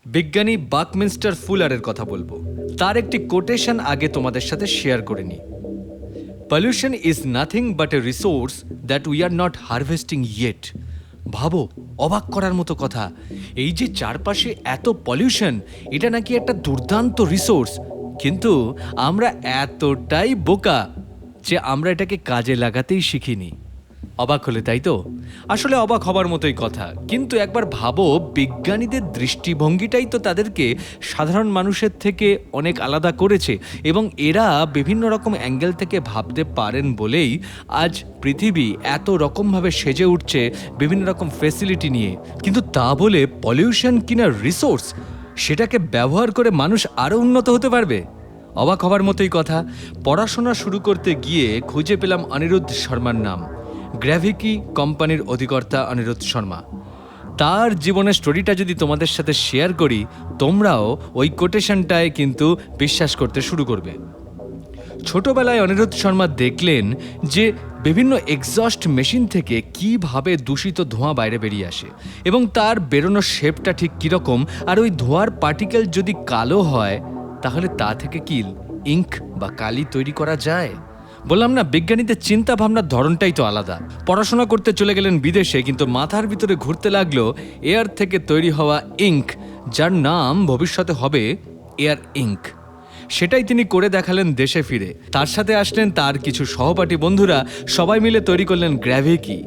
বিজ্ঞানী বাকমিনস্টার ফুলারের কথা বলবো। তার একটি কোটেশন আগে তোমাদের সাথে শেয়ার করে নিই। Pollution is nothing but A resource that we are not harvesting yet. ভাবো, অবাক করার মতো কথা, এই যে চারপাশে এত পলিউশন, এটা নাকি একটা দুর্দান্ত রিসোর্স, কিন্তু আমরা এতটাই বোকা যে আমরা এটাকে কাজে লাগাতেই শিখিনি। অবাক হলে তাই তো? আসলে অবাক হবার মতোই কথা, কিন্তু একবার ভাবো, বিজ্ঞানীদের দৃষ্টিভঙ্গিটাই তো তাদেরকে সাধারণ মানুষের থেকে অনেক আলাদা করেছে, এবং এরা বিভিন্ন রকম অ্যাঙ্গেল থেকে ভাবতে পারেন বলেই আজ পৃথিবী এত রকমভাবে সেজে উঠছে বিভিন্ন রকম ফেসিলিটি নিয়ে। কিন্তু তা বলে পলিউশন কিনা রিসোর্স, সেটাকে ব্যবহার করে মানুষ আরও উন্নত হতে পারবে? অবাক হবার মতোই কথা। পড়াশোনা শুরু করতে গিয়ে খুঁজে পেলাম অনিরুদ্ধ শর্মার নাম। গ্র্যাভিকি কোম্পানির অধিকর্তা অনিরুদ্ধ শর্মা। তার জীবনের স্টোরিটা যদি তোমাদের সাথে শেয়ার করি, তোমরাও ওই কোটেশনটায় কিন্তু বিশ্বাস করতে শুরু করবে। ছোটবেলায় অনিরুদ্ধ শর্মা দেখলেন যে বিভিন্ন এক্সস্ট মেশিন থেকে কিভাবে দূষিত ধোঁয়া বাইরে বেরিয়ে আসে, এবং তার বেরোনোর শেপটা ঠিক কীরকম, আর ওই ধোঁয়ার পার্টিকেল যদি কালো হয় তাহলে তা থেকে কি ইঙ্ক বা কালি তৈরি করা যায়? বললাম না, বিজ্ঞানীদের চিন্তা ভাবনার ধরনটাই তো আলাদা। পড়াশোনা করতে চলে গেলেন বিদেশে, কিন্তু মাথার ভিতরে ঘুরতে লাগলো এয়ার থেকে তৈরি হওয়া ইঙ্ক, যার নাম ভবিষ্যতে হবে এয়ার ইঙ্ক। সেটাই তিনি করে দেখালেন দেশে ফিরে। তার সাথে আসলেন তার কিছু সহপাঠী বন্ধুরা, সবাই মিলে তৈরি করলেন গ্র্যাভিকি।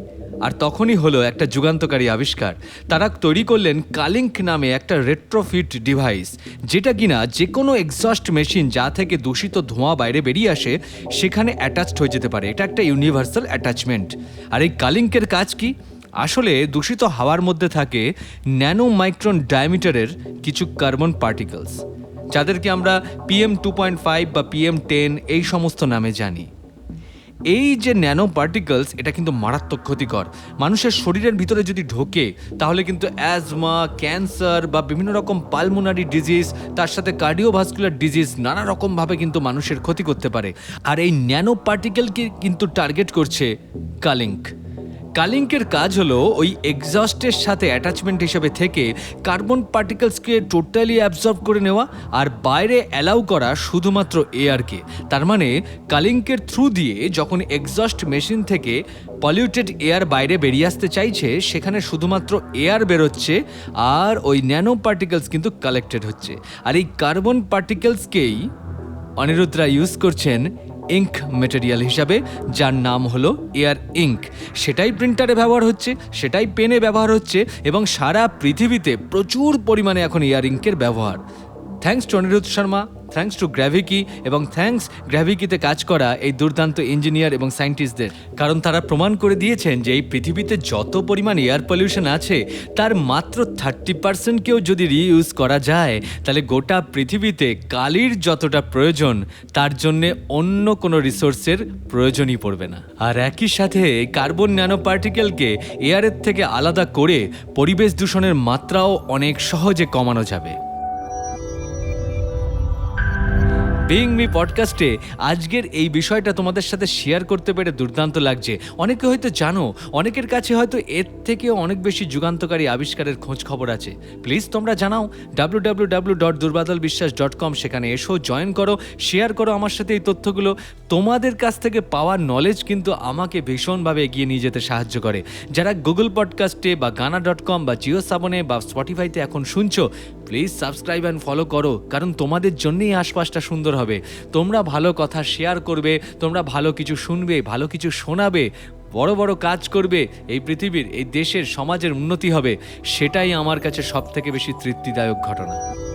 আর তখনই হলো একটা যুগান্তকারী আবিষ্কার। তারা তৈরি করলেন কালিঙ্ক নামে একটা রেট্রোফিট ডিভাইস, যেটা কিনা যে কোনো এক্সস্ট মেশিন যা থেকে দূষিত ধোঁয়া বাইরে বেরিয়ে আসে সেখানে অ্যাটাচড হয়ে যেতে পারে। এটা একটা ইউনিভার্সাল অ্যাটাচমেন্ট। আর এই কালিঙ্কের কাজ কি? আসলে দূষিত হাওয়ার মধ্যে থাকে ন্যানো মাইক্রন ডায়ামিটারের কিছু কার্বন পার্টিকেলস, যাদেরকে আমরা PM 2.5 বা PM10 এই সমস্ত নামে জানি। এই যে ন্যানো পার্টিকেলস, এটা কিন্তু মারাত্মক ক্ষতিকর। মানুষের শরীরের ভিতরে যদি ঢোকে তাহলে কিন্তু অ্যাজমা, ক্যান্সার বা বিভিন্ন রকম পালমোনারি ডিজিজ, তার সাথে কার্ডিওভাস্কুলার ডিজিজ, নানা রকমভাবে কিন্তু মানুষের ক্ষতি করতে পারে। আর এই ন্যানো পার্টিকেলকে কিন্তু টার্গেট করছে কালিঙ্ক। কালিঙ্কের কাজ হলো ওই এক্সস্টের সাথে অ্যাটাচমেন্ট হিসেবে থেকে কার্বন পার্টিকেলসকে টোটালি অ্যাবজর্ব করে নেওয়া, আর বাইরে অ্যালাউ করা শুধুমাত্র এয়ারকে। তার মানে কালিঙ্কের থ্রু দিয়ে যখন এক্সস্ট মেশিন থেকে পলিউটেড এয়ার বাইরে বেরিয়ে আসতে চাইছে, সেখানে শুধুমাত্র এয়ার বেরোচ্ছে, আর ওই ন্যানো পার্টিকেলস কিন্তু কালেক্টেড হচ্ছে। আর এই কার্বন পার্টিকেলসকেই অনিরুদ্ধরা ইউজ করছেন ইঙ্ক ম্যাটেরিয়াল হিসাবে, যার নাম হলো এয়ার ইঙ্ক। সেটাই প্রিন্টারে ব্যবহার হচ্ছে, সেটাই পেনে ব্যবহার হচ্ছে, এবং সারা পৃথিবীতে প্রচুর পরিমাণে এখন এয়ার ইঙ্কের ব্যবহার। Thanks to Aniruddha Sharma, thanks to Graviky, এবং থ্যাঙ্কস গ্র্যাভিকিতে কাজ করা এই দুর্দান্ত ইঞ্জিনিয়ার এবং সায়েন্টিস্টদের। কারণ তারা প্রমাণ করে দিয়েছেন যে এই পৃথিবীতে যত পরিমাণ এয়ার পলিউশন আছে, তার মাত্র 30%কেও যদি রিইউজ করা যায়, তাহলে গোটা পৃথিবীতে কালির যতটা প্রয়োজন, তার জন্যে অন্য কোনো রিসোর্সের প্রয়োজনই পড়বে না। আর একই সাথে কার্বন ন্যানো পার্টিকেলকে এয়ারের থেকে আলাদা করে পরিবেশ দূষণের মাত্রাও অনেক সহজে কমানো যাবে। বিইং মি পডকাস্টে আজকের এই বিষয়টা তোমাদের সাথে শেয়ার করতে পেরে দুর্দান্ত লাগছে। অনেকে হয়তো জানো, অনেকের কাছে হয়তো এর থেকেও অনেক বেশি যুগান্তকারী আবিষ্কারের খোঁজ খবর আছে। প্লিজ তোমরা জানাও www.durbadalbiswas.com, সেখানে এসো, জয়েন করো, শেয়ার করো আমার সাথে এই তথ্যগুলো। তোমাদের কাছ থেকে পাওয়া নলেজ কিন্তু আমাকে ভীষণভাবে এগিয়ে নিয়ে যেতে সাহায্য করে। যারা গুগল পডকাস্টে বা গানা.com বা জিও সাবনে বা স্পটিফাইতে এখন শুনছো, প্লিজ সাবস্ক্রাইব অ্যান্ড ফলো করো, কারণ তোমাদের জন্যই আশপাশটা সুন্দর হবে। তোমরা ভালো কথা শেয়ার করবে, তোমরা ভালো কিছু শুনবে, ভালো কিছু শোনাবে, বড় বড় কাজ করবে, এই পৃথিবীর, এই দেশের, সমাজের উন্নতি হবে। সেটাই আমার কাছে সবথেকে বেশি তৃপ্তিদায়ক ঘটনা।